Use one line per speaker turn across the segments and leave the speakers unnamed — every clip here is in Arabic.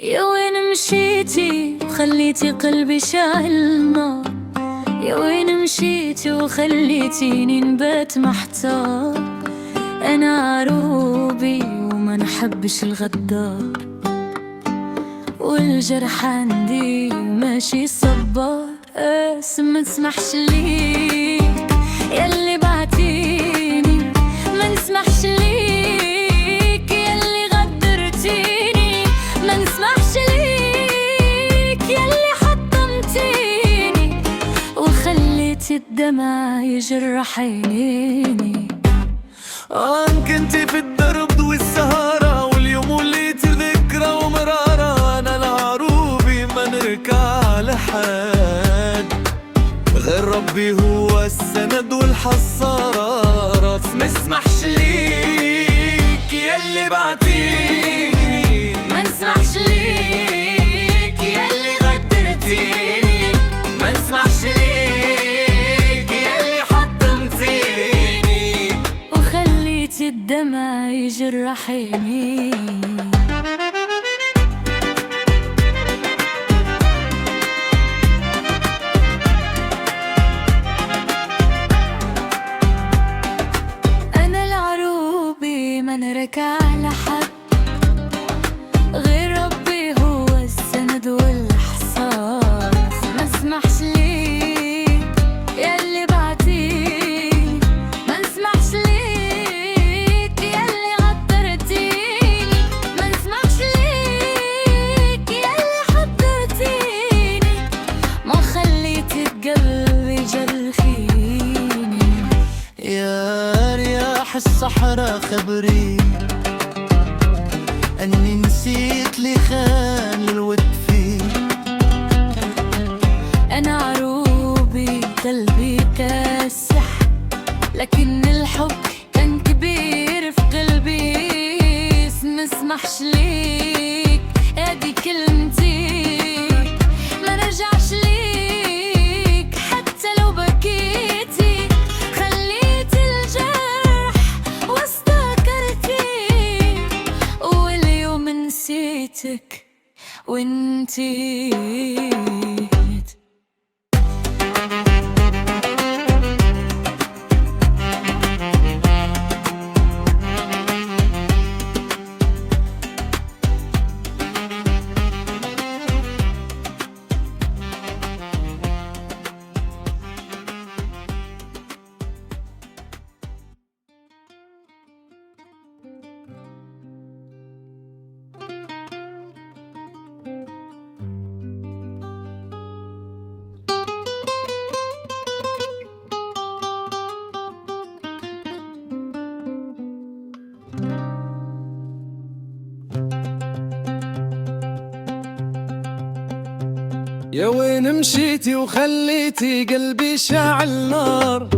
يا وين مشيتي وخليتي قلبي شاعل نار؟ يا وين مشيتي وخليتيني نبات محتار؟ أنا عروبي وما نحبش الغدار، والجرح عندي ماشي صبار. ما نسمحش ليك ياللي بعتيني، ما نسمحش ليك ياللي غدرتيني، ما نسمحش ليك ياللي حطمتيني وخليتي الدمع يجرح عينيني.
إن كنتي في الدرب والسهرة واليوم وليتي ذكرى ومرارة، أنا العروبي ما نركع لحد غير ربي هو السند والحصارة. ما اسمحش ليك ياللي بعتيني،
ما نسمحش ليك ياللي غدرتيني،
ما اسمحش ليك ياللي حطمتيني
وخليتي الدمع يجرح عينيني. ما نركع لحد غير ربي هو السند والحصار. ما اسمحش ليك ياللي بعتيني، ما نسمحش ليك ياللي غدرتيني، ما نسمحش ليك ياللي حضرتيني، ما خليتي قلبي جرحيني.
يا رياح الصحراء خبري أني نسيت لي خان الود فيه.
أنا عروبي قلبي كاسح، لكن الحب كان كبير في قلبي. ما اسمحش ليك ادي كلمتي، ما نرجعش ليك حتى لو بكيتي، خليت الجرح واستكرتي واليوم نسيتك وانتي.
يا وين مشيتي وخليتي قلبي شاعل نار؟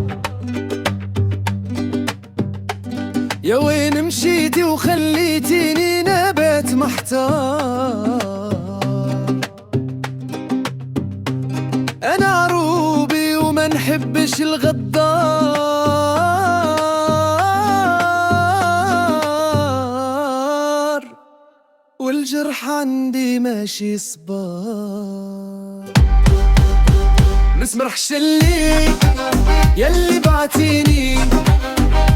يا وين مشيتي وخليتيني نبات محتار؟ أنا عروبي وما نحبش الغدار، والجرح عندي ماشي صبار. نسمحش ليك ياللي بعتيني،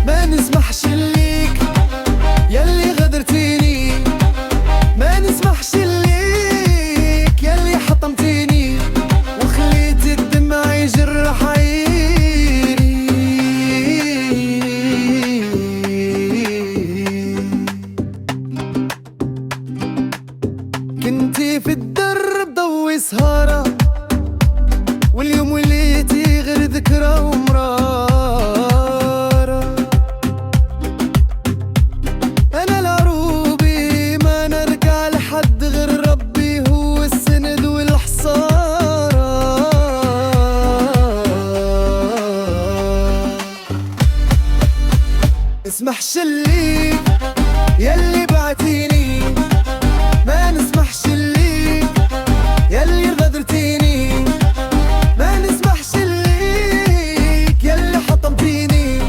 ما نسمحش ليك ياللي غدرتيني، ما نسمحش ليك ياللي حطمتيني وخليت الدمع يجرح عيني. كنتي في الدرب ضوي سهرة واليوم وليتي غير ذكرى ومرارة. أنا العروبي ما نرجع لحد غير ربي هو السند والحصارة. اسمحش ليك ياللي بعتيني، ما نسمحش ليك ياللي غدرتيني، ما نسمحش ليك ياللي حطمتيني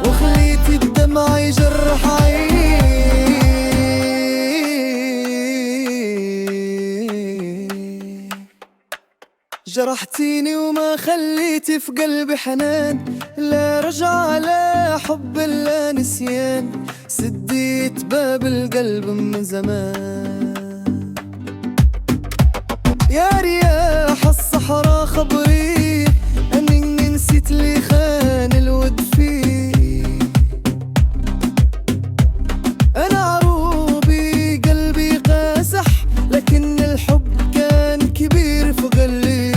وخليتي الدمع يجرح عيني. جرحتيني وما خليتي في قلبي حنان، لا رجعة لا حب لا نسيان، سديت باب القلب من زمان. يا رياح الصحراء خبري اني نسيت اللي خان الود فيه. انا عروبي قلبي قاسح، لكن الحب كان كبير في قلبي.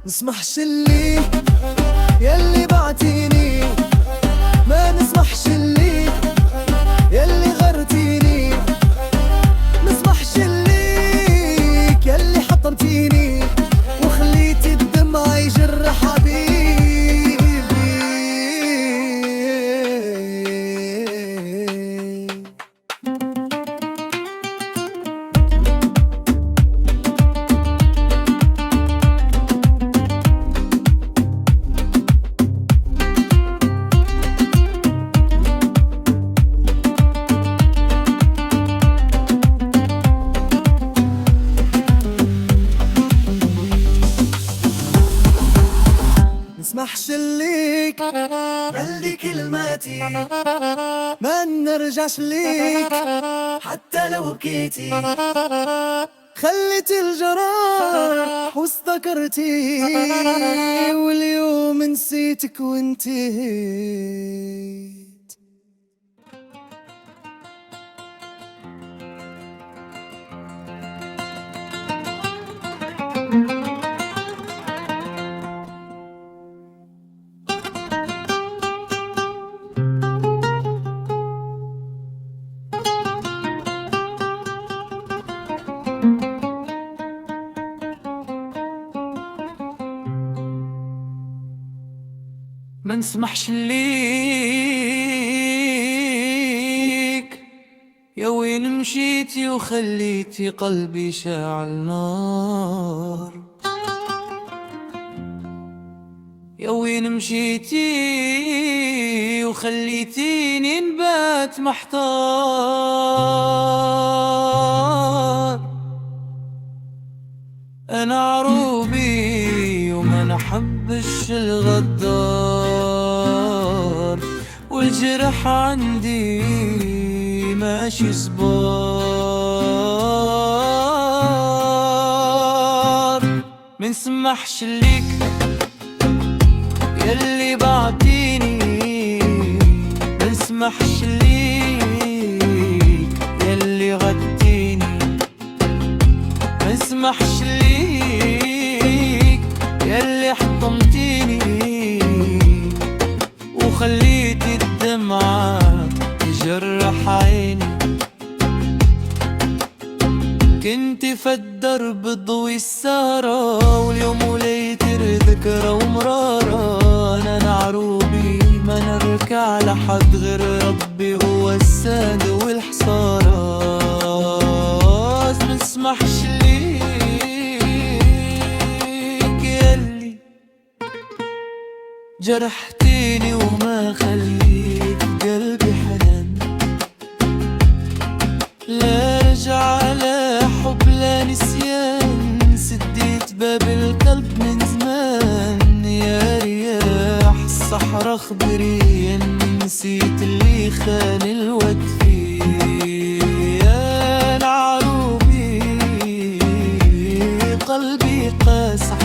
نسمحش اللي يلي بعتيني، ما نسمحش اللي يلي غرتيني، نسمحش اللي يلي حطمتيني وخليتي الدمع يجرح حبيبي. نسمحش ليك يلي كلماتي ما نرجعش ليك حتى لو بكيتي، خليتي الجراح واستكرتي واليوم نسيتك وانتهيت.
ما نسمحش ليك يا وين مشيتي وخليتي قلبي شاعل نار، يا وين مشيتي وخليتيني نبات محتار. أنا عروبي وما نحبش الغدار، والجرح عندي ماشي صبار. منسمحش ليك يلي بعتيني، منسمحش ليك يلي غدتيني، منسمحش ليك يلي حطمتيني وخليتي الدمعة تجرح عيني. كنت في الدرب ضوي السهرة واليوم وليتي ذكرى ومرارة. أنا عروبي ما نركع لحد غير ربي هو الساد والحصارة. منسمحش ليك يلي جرحتيني وما خليت قلبي حنان، لا رجعة لا حب لا نسيان، سديت باب القلب من زمان. يا رياح الصحراء خبري اني نسيت اللي خان الود فيه. يا عروبي قلبي قاسح،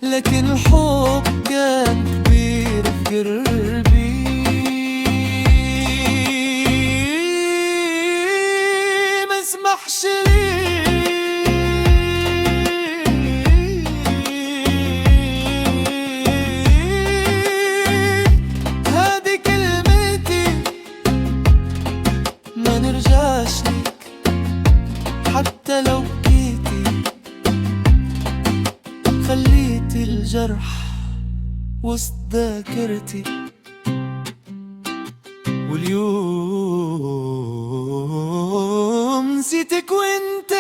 لكن الحب كان كبير في قلبي. ما اسمحش ليك هادي كلمتي، ما نرجعش ليك حتى لو بكيتي، خليتي الجرح وسط ذاكرتي واليوم نسيتك وانت